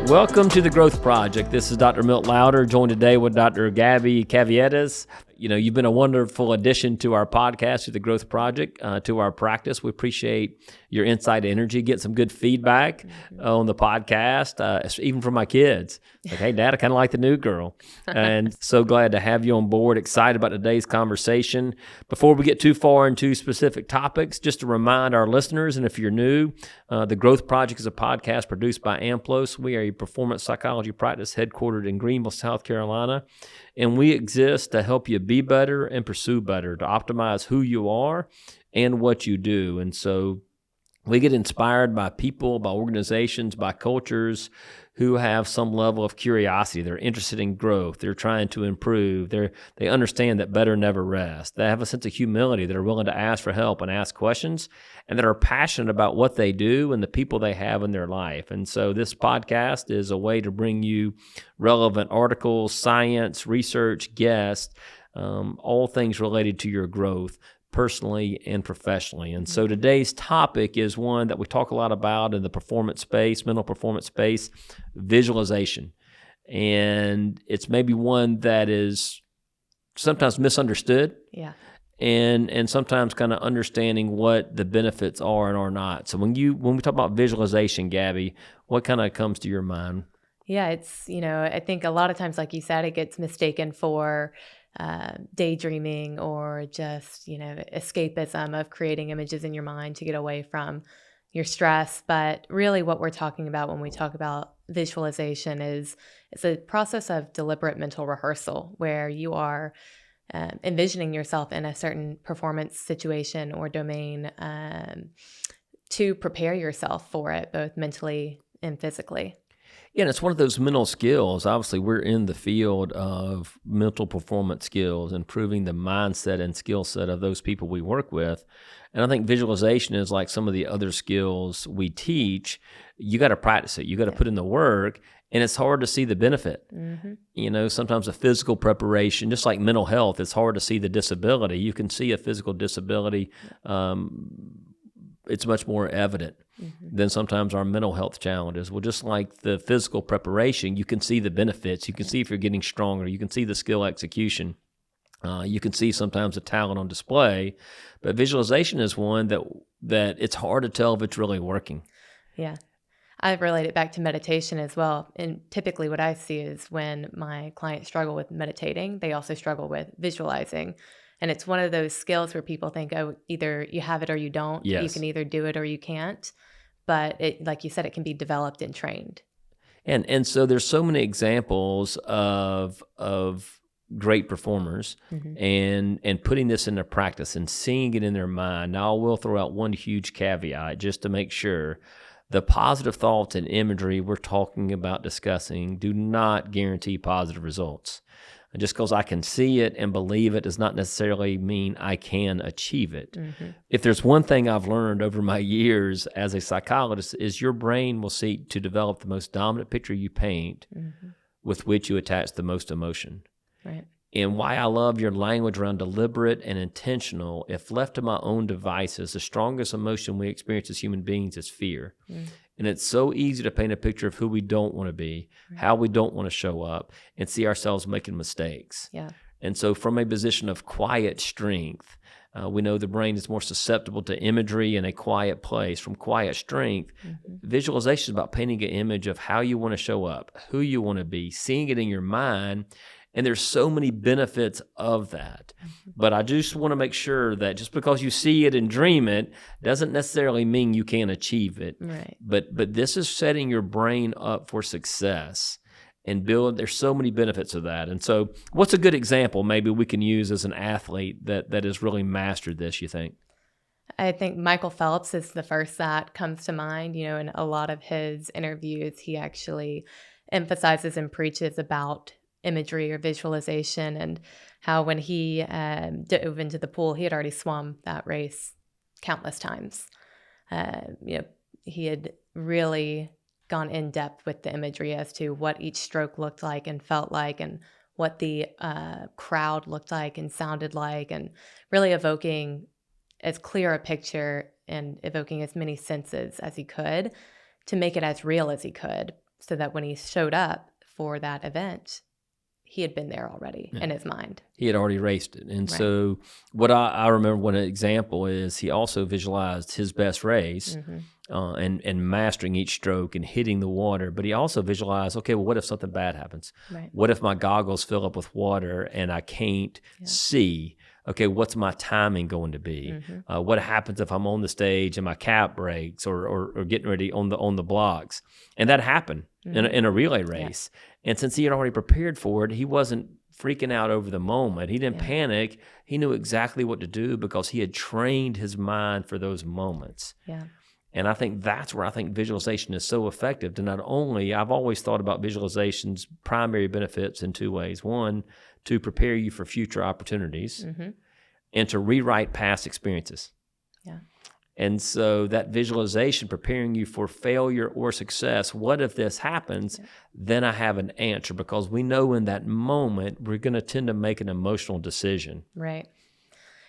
Welcome to the Growth Project. This is Dr. Milt Lowder, joined today with Dr. Gabby Caviedes. You've been a wonderful addition to our podcast, to the Growth Project, to our practice. We appreciate your insight and energy. Get some good feedback on the podcast, even from my kids. Like, hey, Dad, I kind of like the new girl. And so glad to have you on board. Excited about today's conversation. Before we get too far into specific topics, just to remind our listeners, and if you're new, the Growth Project is a podcast produced by AMPLOS. We are a performance psychology practice headquartered in Greenville, South Carolina. And we exist to help you be better and pursue better, to optimize who you are and what you do. And so we get inspired by people, by organizations, by cultures who have some level of curiosity. They're interested in growth. They're trying to improve. They understand that better never rests. They have a sense of humility. They're willing to ask for help and ask questions, and that are passionate about what they do and the people they have in their life. And so this podcast is a way to bring you relevant articles, science, research, guests, all things related to your growth, personally and professionally. And so today's topic is one that we talk a lot about in the performance space, mental performance space, visualization. And it's maybe one that is sometimes misunderstood. Yeah. And sometimes kind of understanding what the benefits are and are not. So when we talk about visualization, Gabby, what kind of comes to your mind? Yeah, it's, I think a lot of times, like you said, it gets mistaken for daydreaming or just, escapism of creating images in your mind to get away from your stress. But really what we're talking about when we talk about visualization is it's a process of deliberate mental rehearsal where you are envisioning yourself in a certain performance situation or domain to prepare yourself for it, both mentally and physically. Yeah, and it's one of those mental skills. Obviously, we're in the field of mental performance skills, improving the mindset and skill set of those people we work with. And I think visualization is like some of the other skills we teach. You got to practice it. You got to put in the work, and it's hard to see the benefit. Mm-hmm. Sometimes a physical preparation, just like mental health, it's hard to see the disability. You can see a physical disability. It's much more evident than sometimes our mental health challenges. Well, just like the physical preparation, you can see the benefits. You can see if you're getting stronger. You can see the skill execution. You can see sometimes the talent on display. But visualization is one that it's hard to tell if it's really working. Yeah. I've related back to meditation as well. And typically what I see is when my clients struggle with meditating, they also struggle with visualizing. And it's one of those skills where people think, oh, either you have it or you don't. Yes. You can either do it or you can't. But it, like you said, it can be developed and trained. And so there's so many examples of great performers and putting this into practice and seeing it in their mind. Now, I will throw out one huge caveat just to make sure. The positive thoughts and imagery we're talking about discussing do not guarantee positive results. Just because I can see it and believe it does not necessarily mean I can achieve it. Mm-hmm. If there's one thing I've learned over my years as a psychologist is your brain will seek to develop the most dominant picture you paint with which you attach the most emotion. Right. And why I love your language around deliberate and intentional, if left to my own devices, the strongest emotion we experience as human beings is fear. And it's so easy to paint a picture of who we don't want to be, how we don't want to show up, and see ourselves making mistakes. Yeah. And so from a position of quiet strength, we know the brain is more susceptible to imagery in a quiet place. From quiet strength, visualization is about painting an image of how you want to show up, who you want to be, seeing it in your mind. And there's so many benefits of that. But I just want to make sure that just because you see it and dream it doesn't necessarily mean you can't achieve it. Right. But this is setting your brain up for success and there's so many benefits of that. And so what's a good example maybe we can use as an athlete that has really mastered this, you think? I think Michael Phelps is the first that comes to mind. In a lot of his interviews, he actually emphasizes and preaches about imagery or visualization, and how when he dove into the pool, he had already swum that race countless times. He had really gone in depth with the imagery as to what each stroke looked like and felt like, and what the crowd looked like and sounded like, and really evoking as clear a picture and evoking as many senses as he could to make it as real as he could. so that when he showed up for that event, he had been there already in his mind. He had already raced it. And so what I remember one example is he also visualized his best race and mastering each stroke and hitting the water. But he also visualized, okay, well, what if something bad happens? Right. What if my goggles fill up with water and I can't see? Okay, what's my timing going to be? What happens if I'm on the stage and my cap breaks or getting ready on the blocks? And that happened in a relay race. And since he had already prepared for it, he wasn't freaking out over the moment. He didn't panic. He knew exactly what to do because he had trained his mind for those moments. Yeah. And I think that's where I think visualization is so effective to not only, I've always thought about visualization's primary benefits in two ways. One, to prepare you for future opportunities and to rewrite past experiences. Yeah. And so that visualization preparing you for failure or success, what if this happens? Then I have an answer, because we know in that moment we're going to tend to make an emotional decision. Right.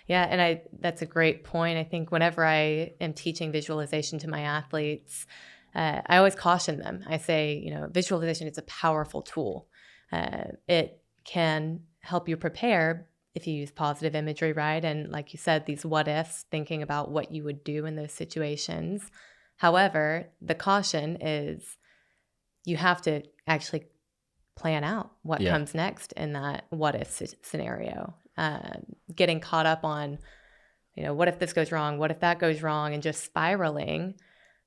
Yeah, and that's a great point. I think whenever I am teaching visualization to my athletes, I always caution them. I say, visualization is a powerful tool. It can help you prepare if you use positive imagery, right? And like you said, these what ifs, thinking about what you would do in those situations. However, the caution is you have to actually plan out what comes next in that what if scenario. Getting caught up on, what if this goes wrong? What if that goes wrong? And just spiraling,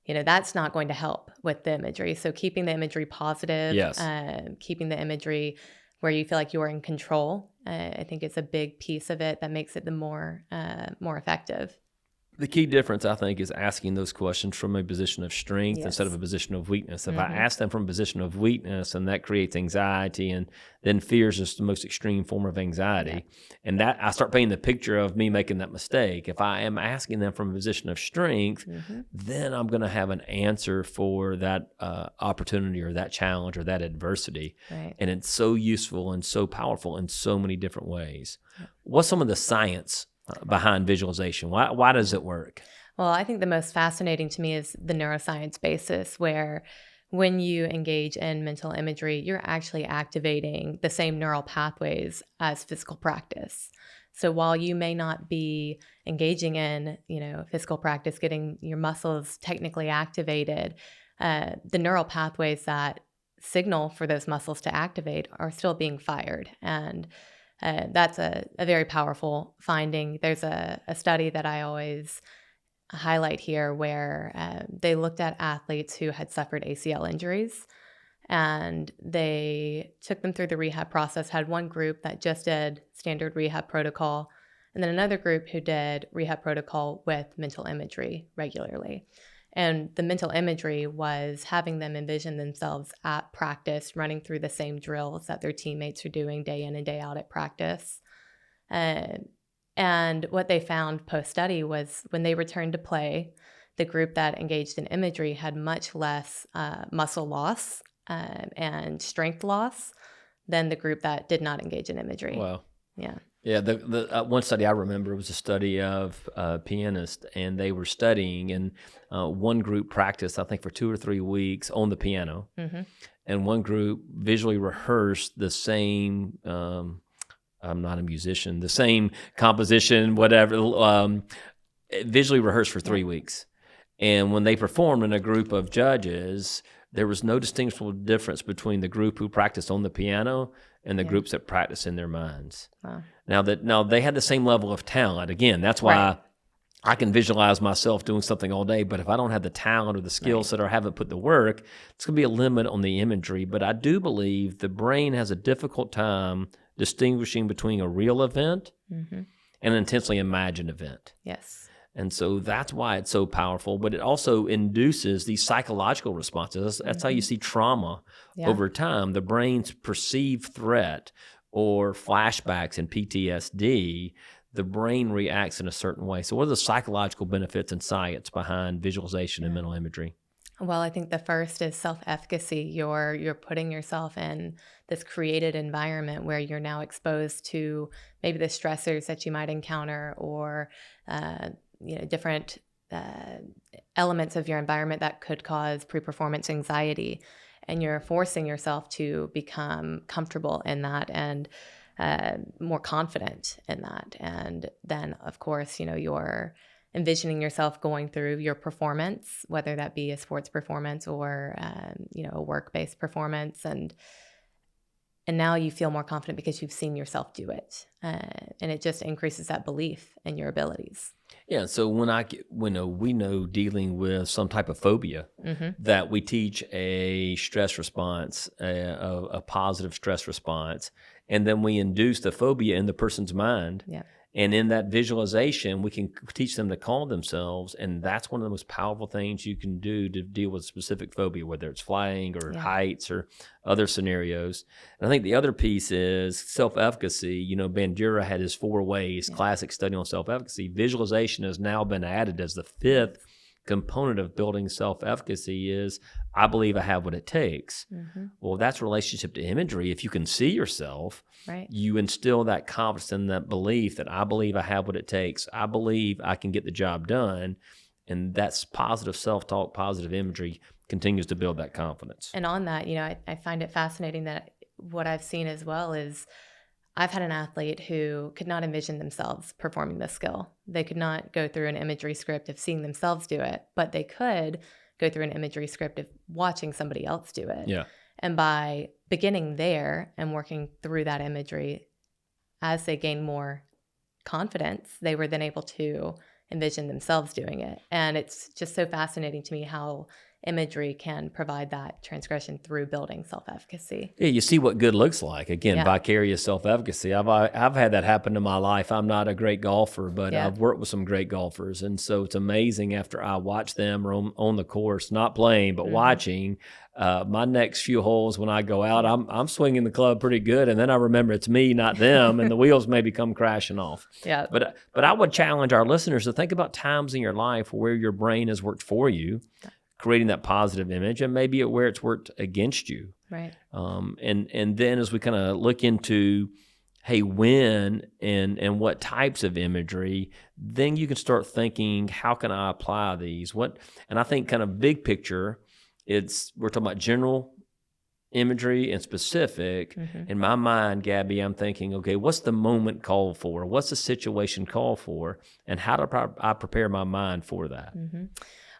that's not going to help with the imagery. So keeping the imagery positive, keeping the imagery where you feel like you're in control, I think it's a big piece of it that makes it the more effective. The key difference, I think, is asking those questions from a position of strength instead of a position of weakness. If I ask them from a position of weakness, and that creates anxiety, and then fear is just the most extreme form of anxiety. And that I start painting the picture of me making that mistake. If I am asking them from a position of strength, then I'm going to have an answer for that opportunity or that challenge or that adversity. Right. And it's so useful and so powerful in so many different ways. What's some of the science behind visualization? Why does it work? Well, I think the most fascinating to me is the neuroscience basis, where when you engage in mental imagery, you're actually activating the same neural pathways as physical practice. So while you may not be engaging in, physical practice, getting your muscles technically activated, the neural pathways that signal for those muscles to activate are still being fired. And that's a very powerful finding. There's a study that I always highlight here where they looked at athletes who had suffered ACL injuries, and they took them through the rehab process, had one group that just did standard rehab protocol, and then another group who did rehab protocol with mental imagery regularly. And the mental imagery was having them envision themselves at practice, running through the same drills that their teammates are doing day in and day out at practice. And what they found post-study was when they returned to play, the group that engaged in imagery had much less muscle loss and strength loss than the group that did not engage in imagery. Wow. Yeah. Yeah, the one study I remember was a study of pianists, and they were studying, and one group practiced, I think, for 2 or 3 weeks on the piano, and one group visually rehearsed the same, I'm not a musician, the same composition, whatever, visually rehearsed for 3 weeks. And when they performed in a group of judges, there was no distinguishable difference between the group who practiced on the piano and the groups that practiced in their minds. Wow. Now they had the same level of talent. Again, that's why I can visualize myself doing something all day, but if I don't have the talent or the skill set or haven't put the work, it's going to be a limit on the imagery. But I do believe the brain has a difficult time distinguishing between a real event and an intensely imagined event. Yes. And so that's why it's so powerful, but it also induces these psychological responses. That's how you see trauma over time. The brain's perceived threat or flashbacks and PTSD, the brain reacts in a certain way. So what are the psychological benefits and science behind visualization and mental imagery? Well, I think the first is self-efficacy. You're putting yourself in this created environment where you're now exposed to maybe the stressors that you might encounter, or different elements of your environment that could cause pre-performance anxiety. and you're forcing yourself to become comfortable in that and more confident in that. And then, of course, you're envisioning yourself going through your performance, whether that be a sports performance or, a work-based performance. And now you feel more confident because you've seen yourself do it. And it just increases that belief in your abilities. Yeah. So when we know dealing with some type of phobia, that we teach a stress response, a positive stress response, and then we induce the phobia in the person's mind. Yeah. And in that visualization, we can teach them to calm themselves. And that's one of the most powerful things you can do to deal with specific phobia, whether it's flying or heights or other scenarios. And I think the other piece is self-efficacy. Bandura had his 4 ways, classic study on self-efficacy. Visualization has now been added as the 5th component of building self-efficacy is, I believe I have what it takes. Well, that's relationship to imagery. If you can see yourself, right, you instill that confidence and that belief that I believe I have what it takes. I believe I can get the job done. And that's positive self-talk, positive imagery continues to build that confidence. And on that, I find it fascinating that what I've seen as well is I've had an athlete who could not envision themselves performing this skill. They could not go through an imagery script of seeing themselves do it, but they could go through an imagery script of watching somebody else do it. Yeah. And by beginning there and working through that imagery, as they gained more confidence, they were then able to envision themselves doing it. And it's just so fascinating to me how imagery can provide that transgression through building self-efficacy. Yeah, you see what good looks like. Again, vicarious self-efficacy. I've had that happen in my life. I'm not a great golfer, but I've worked with some great golfers. And so it's amazing after I watch them or on the course, not playing, but watching, my next few holes when I go out, I'm swinging the club pretty good. And then I remember it's me, not them, and the wheels maybe come crashing off. Yeah. But I would challenge our listeners to think about times in your life where your brain has worked for you, creating that positive image, and maybe where it's worked against you. Right. And then as we kind of look into, hey, when and what types of imagery, then you can start thinking, how can I apply these? And I think kind of big picture, we're talking about general imagery and specific. In my mind, Gabby, I'm thinking, okay, what's the moment called for? What's the situation called for? And how do I prepare my mind for that?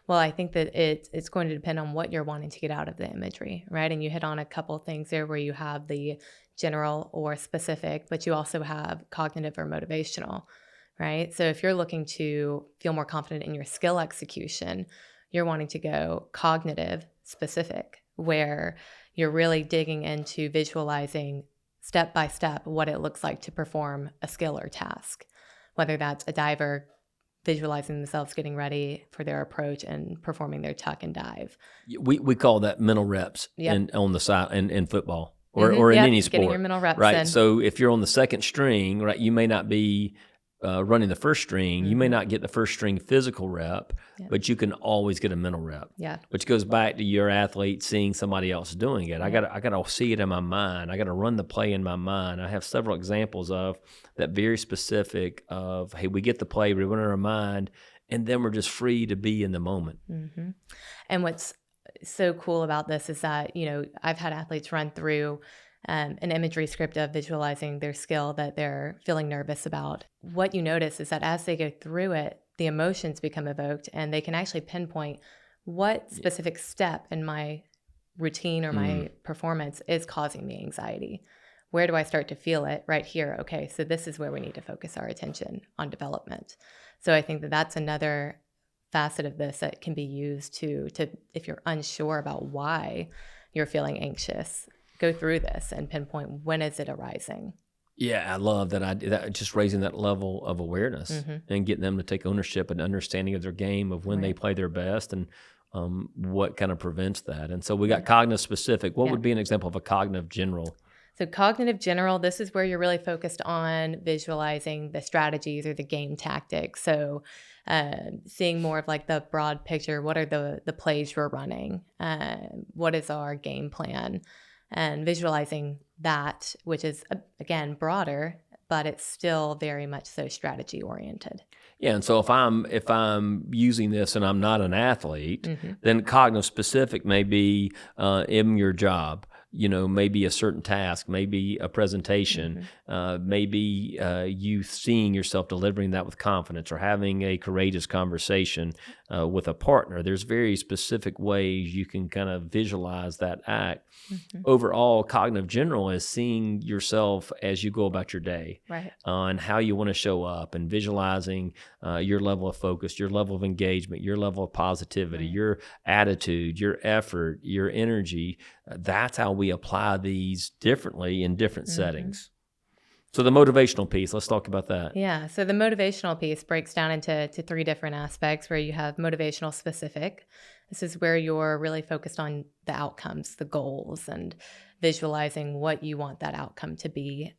Well, I think that it's going to depend on what you're wanting to get out of the imagery, right? And you hit on a couple of things there where you have the general or specific, but you also have cognitive or motivational, right? So if you're looking to feel more confident in your skill execution, you're wanting to go cognitive specific, where you're really digging into visualizing step by step what it looks like to perform a skill or task, whether that's a diver visualizing themselves getting ready for their approach and performing their tuck and dive. We call that mental reps on the side in football or in any sport. Getting your mental reps right? in. So if you're on the second string, right, you may not be running the first string. You may not get the first string physical rep, but you can always get a mental rep. Yeah. Which goes back to your athlete seeing somebody else doing it. I got to see it in my mind. I got to run the play in my mind. I have several examples of that, very specific of, hey, we get the play, we run in our mind, and then we're just free to be in the moment. And what's so cool about this is that, I've had athletes run through an imagery script of visualizing their skill that they're feeling nervous about. What you notice is that as they go through it, the emotions become evoked, and they can actually pinpoint what specific step in my routine or my performance is causing me anxiety. Where do I start to feel it? Right here. Okay, so this is where we need to focus our attention on development. So I think that that's another facet of this that can be used to if you're unsure about why you're feeling anxious, go through this and pinpoint when is it arising. Yeah, I love that idea. That just raising that level of awareness and getting them to take ownership and understanding of their game, of when they play their best, and what kind of prevents that. And so we got cognitive specific. What would be an example of a cognitive general? So cognitive general, this is where you're really focused on visualizing the strategies or the game tactics. So seeing more of like the broad picture. What are the plays you're running? What is our game plan? And visualizing that, which is, again, broader, but it's still very much so strategy oriented. Yeah, and so if I'm using this and I'm not an athlete, then cognitive specific may be in your job. Maybe a certain task, maybe a presentation, maybe you seeing yourself delivering that with confidence or having a courageous conversation with a partner. There's very specific ways you can kind of visualize that act. Overall, cognitive general is seeing yourself as you go about your day, Right. And how you want to show up and visualizing your level of focus, your level of engagement, your level of positivity, your attitude, your effort, your energy. That's how we apply these differently in different settings. So the motivational piece, let's talk about that. Yeah. So the motivational piece breaks down into 3 different aspects where you have motivational specific. This is where you're really focused on the outcomes, the goals, and visualizing what you want that outcome to be.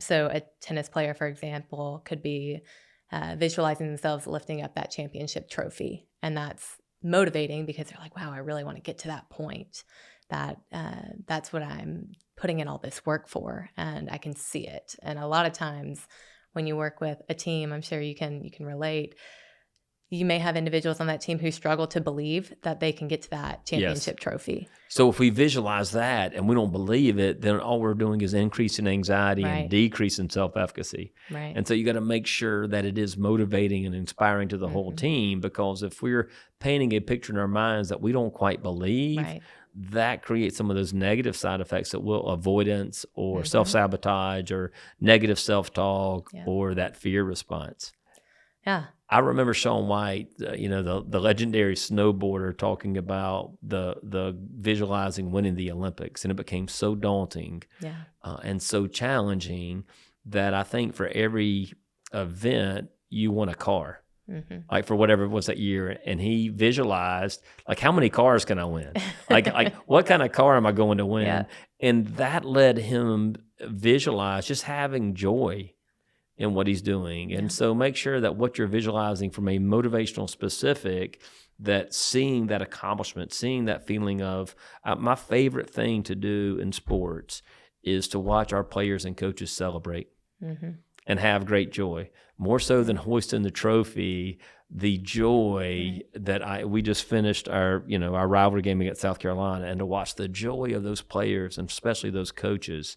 So a tennis player, for example, could be visualizing themselves lifting up that championship trophy. And that's motivating because they're like, wow, I really want to get to that point. That's what I'm putting in all this work for, and I can see it. And a lot of times when you work with a team, I'm sure you can relate, you may have individuals on that team who struggle to believe that they can get to that championship trophy. So if we visualize that and we don't believe it, then all we're doing is increasing anxiety and decreasing self-efficacy. Right. And so you got to make sure that it is motivating and inspiring to the whole team, because if we're painting a picture in our minds that we don't quite believe, that creates some of those negative side effects that will avoidance or self-sabotage or negative self-talk or that fear response. Yeah. I remember Shaun White, the legendary snowboarder, talking about the visualizing winning the Olympics, and it became so daunting and so challenging that I think for every event you want a car. Like for whatever it was that year, and he visualized like, how many cars can I win? Like what kind of car am I going to win? And that led him visualize just having joy in what he's doing. And so make sure that what you're visualizing from a motivational specific, that seeing that accomplishment, seeing that feeling of my favorite thing to do in sports is to watch our players and coaches celebrate. And have great joy, more so than hoisting the trophy. The joy that we just finished our rivalry game against South Carolina, and to watch the joy of those players and especially those coaches,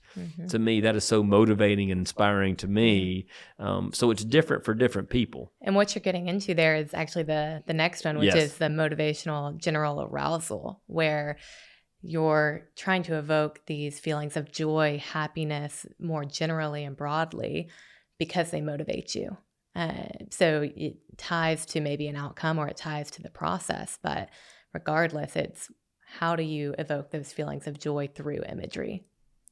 to me that is so motivating and inspiring to me. So it's different for different people. And what you're getting into there is actually the next one, which is the motivational general arousal, where you're trying to evoke these feelings of joy, happiness more generally and broadly, because they motivate you. So it ties to maybe an outcome or it ties to the process, but regardless, it's how do you evoke those feelings of joy through imagery?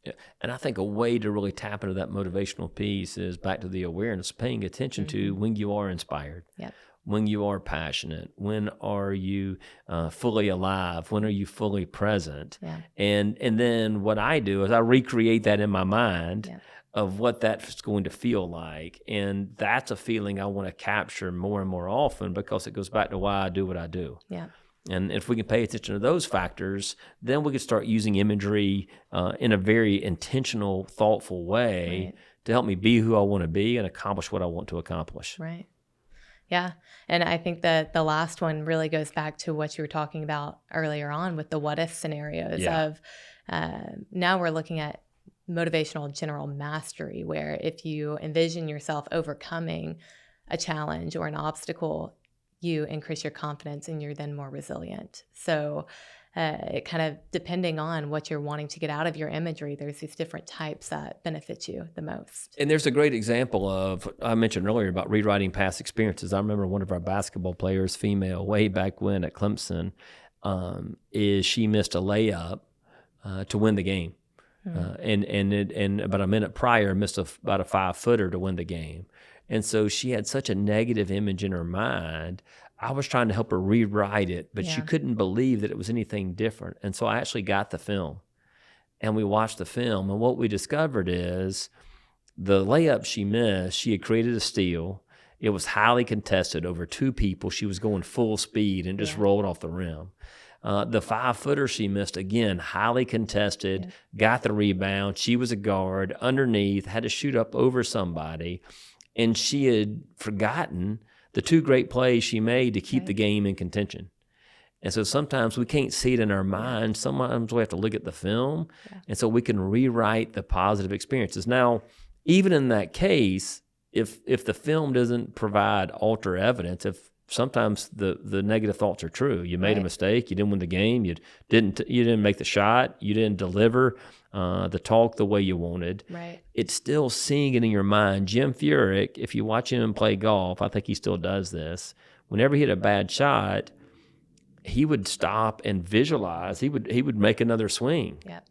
Yeah. And I think a way to really tap into that motivational piece is back to the awareness, paying attention to when you are inspired. When you are passionate, when are you fully alive, when are you fully present? And then what I do is I recreate that in my mind of what that's going to feel like. And that's a feeling I want to capture more and more often, because it goes back to why I do what I do. And if we can pay attention to those factors, then we can start using imagery in a very intentional, thoughtful way to help me be who I want to be and accomplish what I want to accomplish. Yeah. And I think that the last one really goes back to what you were talking about earlier on with the what if scenarios of now we're looking at motivational general mastery, where if you envision yourself overcoming a challenge or an obstacle, you increase your confidence and you're then more resilient. So it kind of, depending on what you're wanting to get out of your imagery, there's these different types that benefit you the most. And there's a great example of, I mentioned earlier about rewriting past experiences. I remember one of our basketball players, female, way back when at Clemson, is she missed a layup to win the game. And about a minute prior missed about a 5-footer to win the game. And so she had such a negative image in her mind. I was trying to help her rewrite it, but she couldn't believe that it was anything different. And so I actually got the film, and we watched the film. And what we discovered is the layup she missed, she had created a steal. It was highly contested over 2 people. She was going full speed and just rolled off the rim. The 5-footer she missed, again, highly contested, got the rebound. She was a guard underneath, had to shoot up over somebody. And she had forgotten the 2 great plays she made to keep Right. the game in contention. And so sometimes we can't see it in our mind. Sometimes we have to look at the film. Yeah. And so we can rewrite the positive experiences. Now, even in that case, if the film doesn't provide alter evidence, if sometimes the negative thoughts are true. You made a Right. mistake. You didn't win the game. You didn't make the shot. You didn't deliver the talk the way you wanted. Right. It's still seeing it in your mind. Jim Furyk, if you watch him play golf, I think he still does this. Whenever he hit a bad shot, he would stop and visualize. He would make another swing. Yep.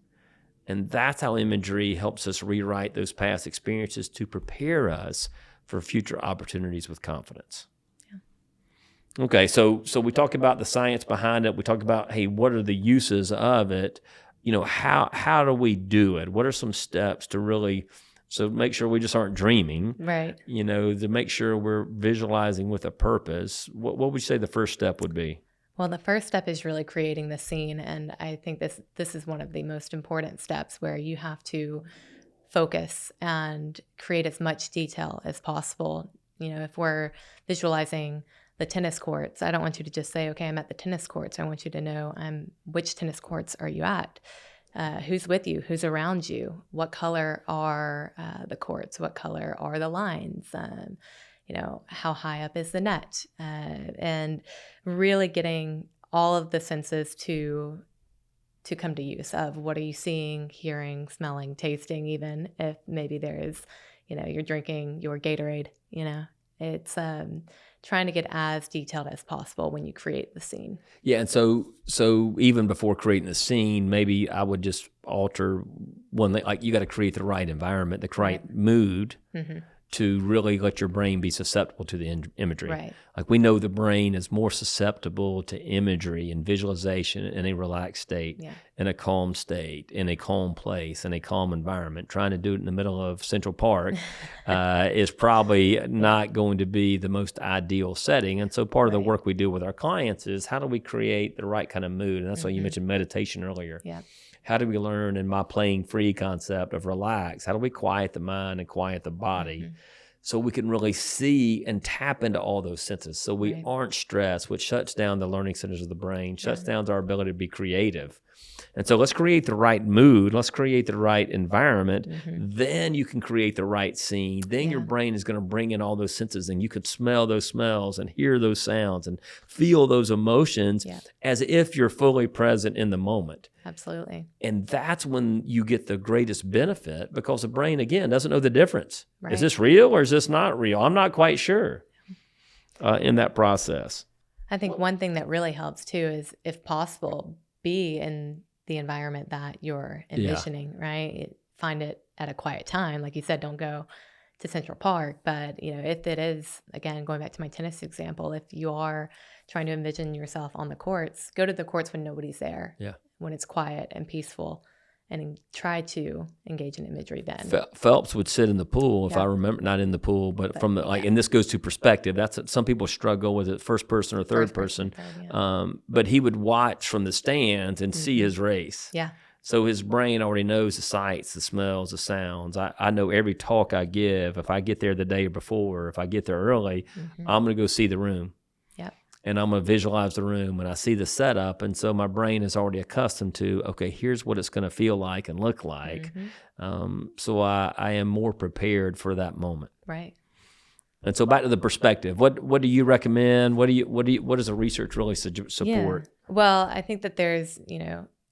And that's how imagery helps us rewrite those past experiences to prepare us for future opportunities with confidence. Yeah. Okay, so we talk about the science behind it. We talk about, hey, what are the uses of it? How do we do it? What are some steps to really make sure we just aren't dreaming? Right. To make sure we're visualizing with a purpose. What would you say the first step would be? Well, the first step is really creating the scene. And I think this is one of the most important steps, where you have to focus and create as much detail as possible. If we're visualizing the tennis courts, I don't want you to just say, okay, I'm at the tennis courts. I want you to know which tennis courts are you at? Who's with you? Who's around you? What color are the courts? What color are the lines? How high up is the net? And really getting all of the senses to come to use of what are you seeing, hearing, smelling, tasting, even if maybe there is, you're drinking your Gatorade, it's trying to get as detailed as possible when you create the scene. Yeah, and so even before creating the scene, maybe I would just alter one thing, like you got to create the right environment, the right mood, to really let your brain be susceptible to the imagery. Right. Like we know the brain is more susceptible to imagery and visualization in a relaxed state, in a calm state, in a calm place, in a calm environment. Trying to do it in the middle of Central Park is probably not going to be the most ideal setting. And so part of the work we do with our clients is how do we create the right kind of mood? And that's why you mentioned meditation earlier. Yeah. How do we learn in my playing free concept of relax? How do we quiet the mind and quiet the body so we can really see and tap into all those senses so we aren't stressed, which shuts down the learning centers of the brain, shuts down our ability to be creative. And so let's create the right mood. Let's create the right environment. Then you can create the right scene. Then your brain is going to bring in all those senses, and you can smell those smells and hear those sounds and feel those emotions as if you're fully present in the moment. Absolutely. And that's when you get the greatest benefit, because the brain, again, doesn't know the difference. Is this real or is this not real? I'm not quite sure in that process. I think one thing that really helps too is, if possible, be in the environment that you're envisioning, right? Find it at a quiet time. Like you said, don't go to Central Park. But, if it is, again, going back to my tennis example, if you are trying to envision yourself on the courts, go to the courts when nobody's there, when it's quiet and peaceful, and try to engage in imagery then. Phelps would sit in the pool, if I remember, not in the pool, but from the, and this goes to perspective. That's some people struggle with it, first person or third person. But he would watch from the stands and see his race. Yeah. So his brain already knows the sights, the smells, the sounds. I know every talk I give, if I get there the day before, if I get there early, I'm going to go see the room. And I'm going to visualize the room, and I see the setup. And so my brain is already accustomed to, okay, here's what it's going to feel like and look like. So I am more prepared for that moment. Right. And so back to the perspective, what do you recommend? What does the research really support? Yeah. Well, I think that there's,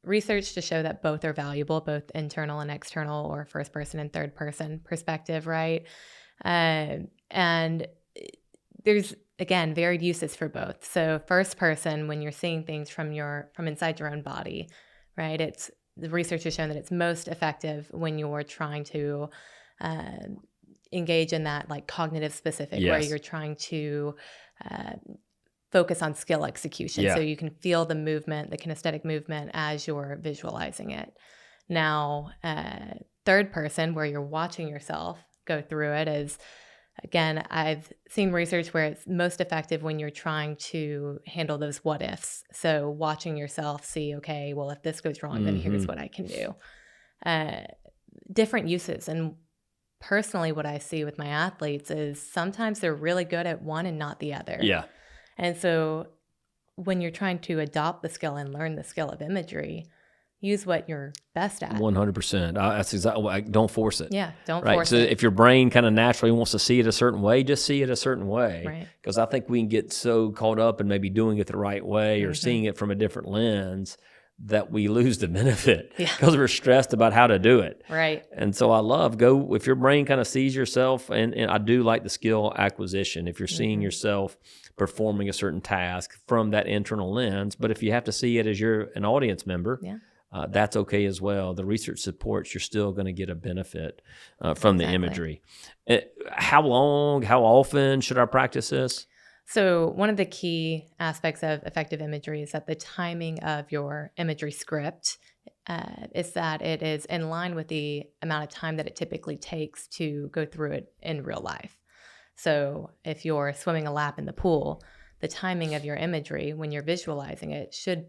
research to show that both are valuable, both internal and external, or first person and third person perspective. Right. And there's, again, varied uses for both. So first person, when you're seeing things from inside your own body, right? The research has shown that it's most effective when you're trying to engage in that like cognitive specific, where you're trying to focus on skill execution. So you can feel the movement, the kinesthetic movement, as you're visualizing it. Now, third person, where you're watching yourself go through it, is, again, I've seen research where it's most effective when you're trying to handle those what ifs. So watching yourself see, okay, well, if this goes wrong, then here's what I can do. Different uses. And personally, what I see with my athletes is sometimes they're really good at one and not the other. Yeah. And so when you're trying to adopt the skill and learn the skill of imagery, use what you're best at. 100%. That's exactly. Don't force it. Yeah, don't right. force So it. if your brain kind of naturally wants to see it a certain way, just see it a certain way. Right. Because I think we can get so caught up in maybe doing it the right way or seeing it from a different lens that we lose the benefit because we're stressed about how to do it. Right. And so I love if your brain kind of sees yourself, and I do like the skill acquisition, if you're seeing yourself performing a certain task from that internal lens, but if you have to see it as you're an audience member, that's okay as well. The research supports you're still going to get a benefit from the imagery. How often should I practice this? So one of the key aspects of effective imagery is that the timing of your imagery script is that it is in line with the amount of time that it typically takes to go through it in real life. So if you're swimming a lap in the pool, the timing of your imagery when you're visualizing it should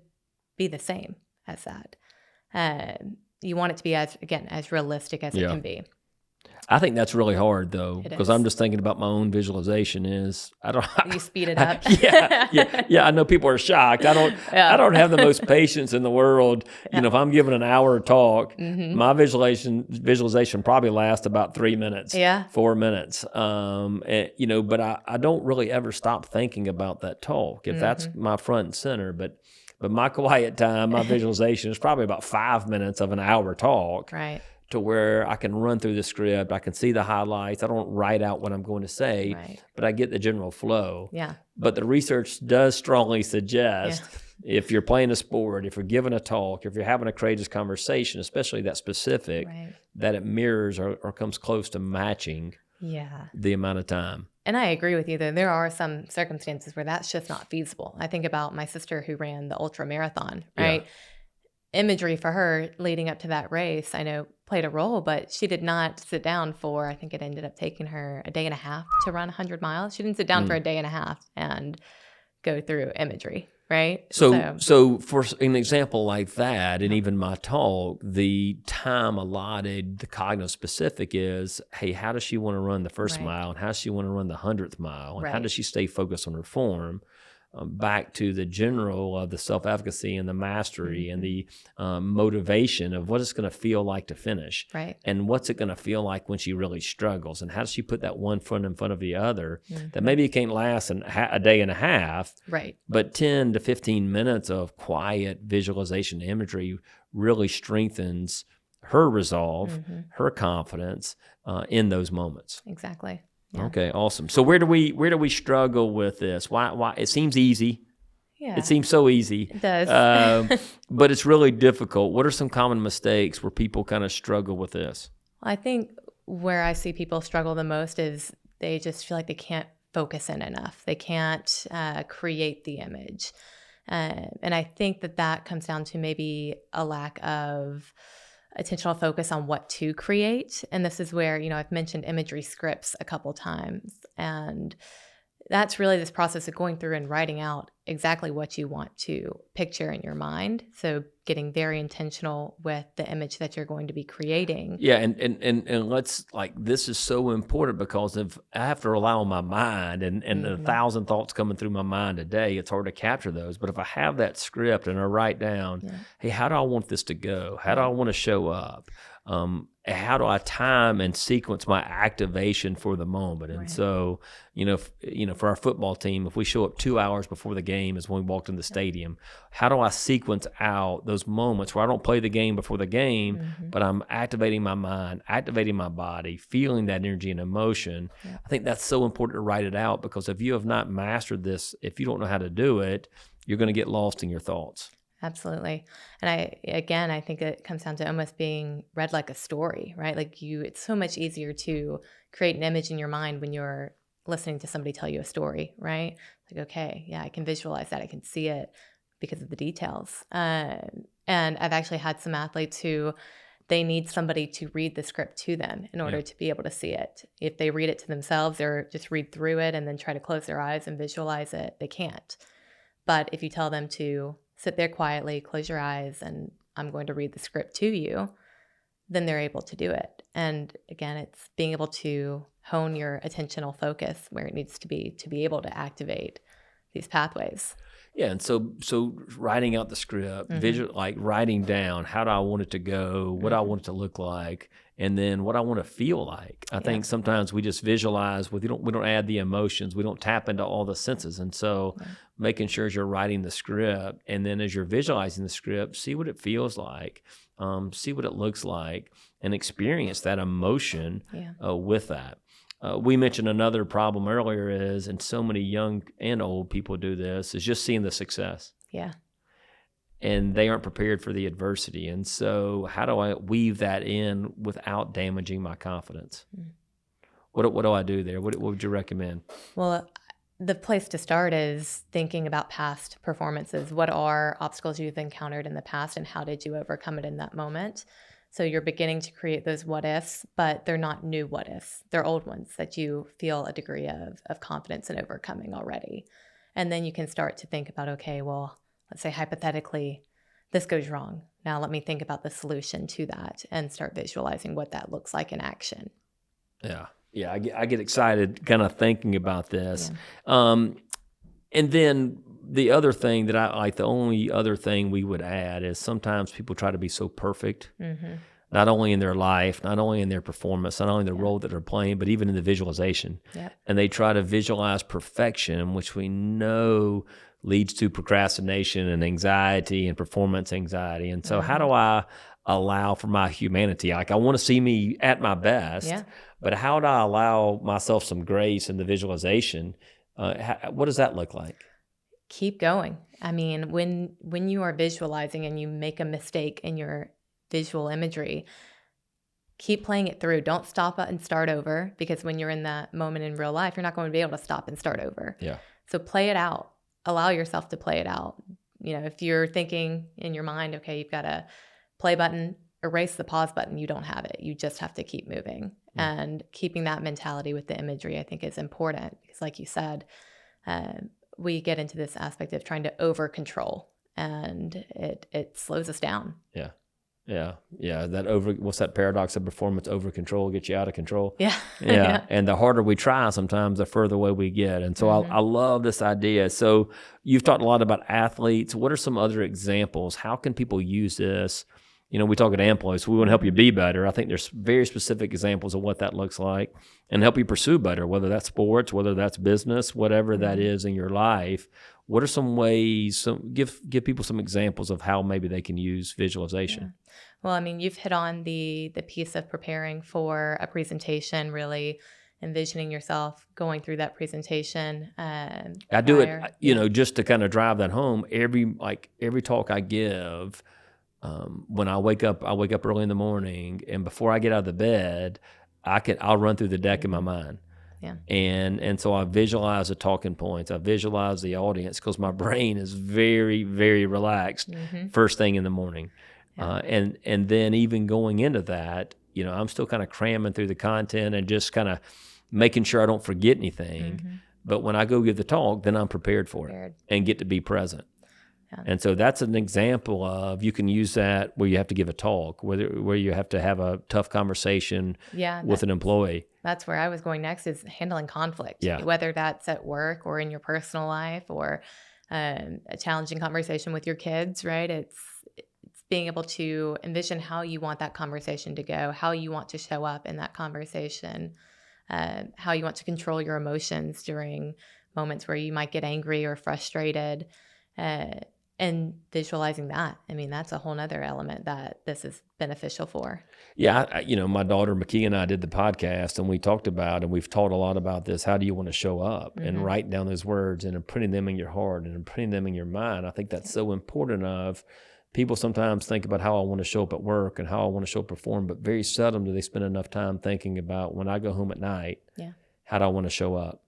be the same as that. You want it to be as realistic as it can be. I think that's really hard though, because I'm just thinking about my own visualization. You speed it up. Yeah. I know people are shocked. I don't have the most patience in the world. You know, if I'm giving an hour talk, my visualization probably lasts about 3 minutes, 4 minutes. But I don't really ever stop thinking about that talk if that's my front and center. But my quiet time, my visualization is probably about 5 minutes of an hour talk. Right. To where I can run through the script, I can see the highlights. I don't write out what I'm going to say, but I get the general flow. Yeah. But the research does strongly suggest if you're playing a sport, if you're giving a talk, if you're having a courageous conversation, especially that specific, that it mirrors or comes close to matching the amount of time. And I agree with you, though. There are some circumstances where that's just not feasible. I think about my sister who ran the ultra marathon, right? Imagery for her leading up to that race, I know, played a role, but she did not sit down for, I think it ended up taking her a day and a half to run 100 miles. She didn't sit down for a day and a half and go through imagery, right? So for an example like that, and even my talk, the time allotted, the cognitive specific is, hey, how does she want to run the first mile, and how does she want to run the 100th mile, and how does she stay focused on her form? Back to the general of the self-efficacy and the mastery and the motivation of what it's going to feel like to finish. Right. And what's it going to feel like when she really struggles? And how does she put that one foot in front of the other that maybe it can't last a day and a half, but 10 to 15 minutes of quiet visualization imagery really strengthens her resolve, her confidence in those moments. Exactly. Yeah. Okay, awesome. So where do we struggle with this? Why it seems easy? Yeah. It seems so easy. It does. But it's really difficult. What are some common mistakes where people kind of struggle with this? I think where I see people struggle the most is they just feel like they can't focus in enough. They can't create the image. And I think that comes down to maybe a lack of attentional focus on what to create. And this is where, I've mentioned imagery scripts a couple times. And that's really this process of going through and writing out exactly what you want to picture in your mind. So getting very intentional with the image that you're going to be creating. Yeah, and let's, this is so important because if I have to rely on my mind and 1,000 thoughts coming through my mind a day, it's hard to capture those. But if I have that script and I write down, hey, how do I want this to go? How do I want to show up? How do I time and sequence my activation for the moment? And so, for our football team, if we show up 2 hours before the game is when we walked in the stadium, how do I sequence out those moments where I don't play the game before the game, but I'm activating my mind, activating my body, feeling that energy and emotion? I think that's so important to write it out, because if you have not mastered this, if you don't know how to do it, you're going to get lost in your thoughts. Absolutely. And I think it comes down to almost being read like a story, right? It's so much easier to create an image in your mind when you're listening to somebody tell you a story, right? Okay, yeah, I can visualize that. I can see it because of the details. And I've actually had some athletes who they need somebody to read the script to them in order to be able to see it. If they read it to themselves or just read through it and then try to close their eyes and visualize it, they can't. But if you tell them to sit there quietly, close your eyes, and I'm going to read the script to you, then they're able to do it. And again, it's being able to hone your attentional focus where it needs to be able to activate these pathways. Yeah, and so writing out the script, visual, like writing down how do I want it to go, what I want it to look like, and then what I want to feel like. I think sometimes we just visualize we don't add the emotions, we don't tap into all the senses, and so making sure as you're writing the script, and then as you're visualizing the script, see what it feels like, see what it looks like, and experience that emotion with that. We mentioned another problem earlier is, and so many young and old people do this, is just seeing the success. Yeah. And they aren't prepared for the adversity. And so how do I weave that in without damaging my confidence? What do I do there? What would you recommend? Well, the place to start is thinking about past performances. What are obstacles you've encountered in the past, and how did you overcome it in that moment? So you're beginning to create those what ifs, but they're not new what ifs. They're old ones that you feel a degree of confidence in overcoming already. And then you can start to think about, okay, well, let's say hypothetically, this goes wrong. Now let me think about the solution to that and start visualizing what that looks like in action. Yeah. Yeah, I get excited kind of thinking about this. Yeah. And then the other thing that I like, the only other thing we would add is sometimes people try to be so perfect, not only in their life, not only in their performance, not only in the role that they're playing, but even in the visualization. Yep. And they try to visualize perfection, which we know leads to procrastination and anxiety and performance anxiety. And so how do I allow for my humanity? Like, I want to see me at my best, but how do I allow myself some grace in the visualization? What does that look like? Keep going. I mean, when you are visualizing and you make a mistake in your visual imagery, keep playing it through. Don't stop and start over, because when you're in that moment in real life, you're not going to be able to stop and start over. Yeah. So play it out. Allow yourself to play it out. You know, if you're thinking in your mind, okay, you've got a play button, erase the pause button, you don't have it. You just have to keep moving. And keeping that mentality with the imagery, I think, is important, because like you said, we get into this aspect of trying to over control, and it slows us down. Yeah. What's that paradox of performance? Over control gets you out of control. Yeah. And the harder we try, sometimes the further away we get. And so I love this idea. So you've talked a lot about athletes. What are some other examples? How can people use this? You know, we talk at AMPLOS, we want to help you be better. I think there's very specific examples of what that looks like, and help you pursue better, whether that's sports, whether that's business, whatever that is in your life. What are some ways, give people some examples of how maybe they can use visualization? Yeah. Well, I mean, you've hit on the piece of preparing for a presentation, really envisioning yourself going through that presentation. I do it, just to kind of drive that home. Every talk I give, when I wake up early in the morning, and before I get out of the bed, I'll run through the deck in my mind. Yeah. And so I visualize the talking points. I visualize the audience, because my brain is very, very relaxed first thing in the morning. Yeah. And then even going into that, I'm still kind of cramming through the content and just kind of making sure I don't forget anything. But when I go give the talk, then I'm prepared for it and get to be present. Yeah. And so that's an example of, you can use that where you have to give a talk, where you have to have a tough conversation with an employee. That's where I was going next, is handling conflict, whether that's at work or in your personal life, or a challenging conversation with your kids, right? It's being able to envision how you want that conversation to go, how you want to show up in that conversation, how you want to control your emotions during moments where you might get angry or frustrated. And visualizing that, I mean, that's a whole nother element that this is beneficial for. Yeah, my daughter McKee and I did the podcast, and we talked about, and we've taught a lot about this, how do you want to show up, and writing down those words and putting them in your heart and putting them in your mind. I think that's so important. Of people sometimes think about how I want to show up at work and how I want to show up perform, but very seldom do they spend enough time thinking about, when I go home at night, how do I want to show up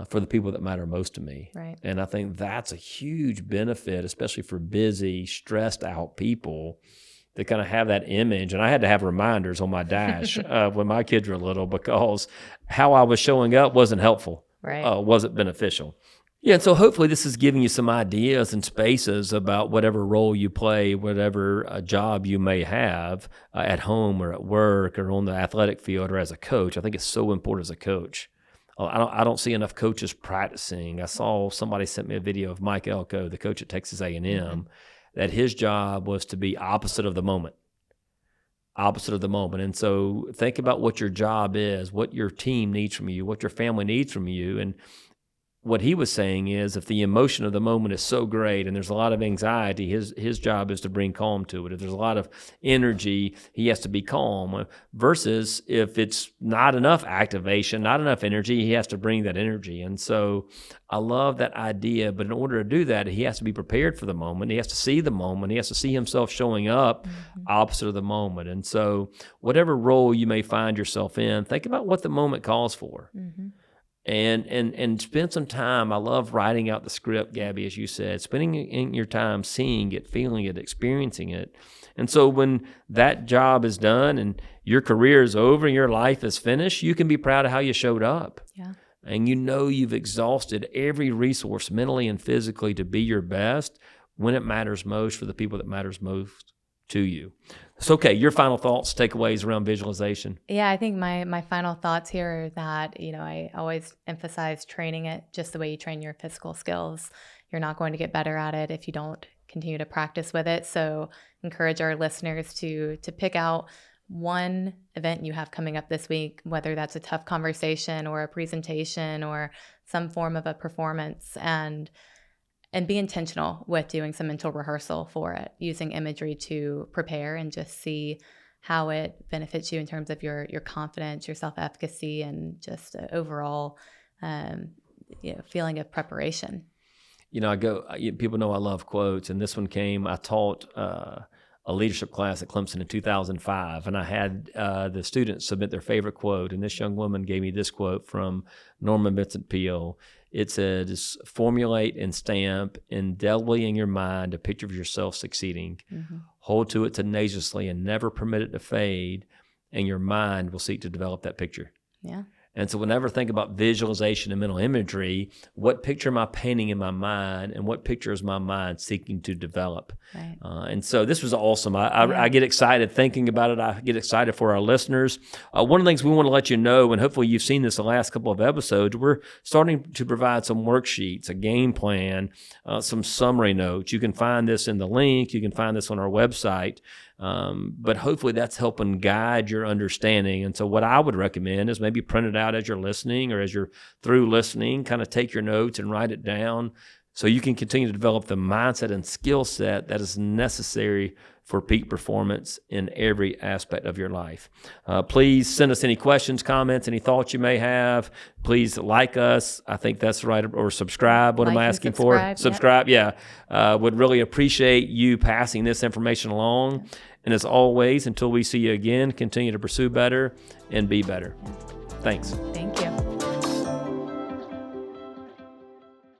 for the people that matter most to me. Right. And I think that's a huge benefit, especially for busy, stressed out people, to kind of have that image. And I had to have reminders on my dash when my kids were little, because how I was showing up wasn't helpful, right? Wasn't beneficial. Yeah, and so hopefully this is giving you some ideas and spaces about whatever role you play, whatever job you may have at home or at work or on the athletic field or as a coach. I think it's so important as a coach. I don't see enough coaches practicing. I saw somebody sent me a video of Mike Elko, the coach at Texas A&M, that his job was to be opposite of the moment. Opposite of the moment. And so think about what your job is, what your team needs from you, what your family needs from you. And what he was saying is if the emotion of the moment is so great and there's a lot of anxiety, his job is to bring calm to it. If there's a lot of energy, he has to be calm. Versus if it's not enough activation, not enough energy, he has to bring that energy. And so I love that idea, but in order to do that, he has to be prepared for the moment. He has to see the moment. He has to see himself showing up opposite of the moment. And so whatever role you may find yourself in, think about what the moment calls for. And spend some time. I love writing out the script, Gabby, as you said, spending in your time seeing it, feeling it, experiencing it. And so when that job is done and your career is over and your life is finished, you can be proud of how you showed up. Yeah. And you know you've exhausted every resource mentally and physically to be your best when it matters most for the people that matters most to you. So, okay, your final thoughts, takeaways around visualization. Yeah, I think my final thoughts here are that, I always emphasize training it just the way you train your physical skills. You're not going to get better at it if you don't continue to practice with it. So encourage our listeners to pick out one event you have coming up this week, whether that's a tough conversation or a presentation or some form of a performance, and be intentional with doing some mental rehearsal for it, using imagery to prepare and just see how it benefits you in terms of your confidence, your self-efficacy, and just overall feeling of preparation. People know I love quotes, and this one I taught a leadership class at Clemson in 2005, and I had the students submit their favorite quote, and this young woman gave me this quote from Norman Vincent Peale. It says, formulate and stamp indelibly in your mind a picture of yourself succeeding. Hold to it tenaciously and never permit it to fade, and your mind will seek to develop that picture. Yeah. And so whenever I think about visualization and mental imagery, what picture am I painting in my mind, and what picture is my mind seeking to develop? Right. And so this was awesome. I get excited thinking about it. I get excited for our listeners. One of the things we want to let you know, and hopefully you've seen this the last couple of episodes, we're starting to provide some worksheets, a game plan, some summary notes. You can find this in the link. You can find this on our website. But hopefully that's helping guide your understanding. And so what I would recommend is maybe print it out as you're listening or as you're through listening, kind of take your notes and write it down so you can continue to develop the mindset and skill set that is necessary for peak performance in every aspect of your life. Please send us any questions, comments, any thoughts you may have. Please like us. I think that's right. Or subscribe. What am I asking for? Subscribe. Yeah. Would really appreciate you passing this information along. And as always, until we see you again, continue to pursue better and be better. Thanks. Thank you.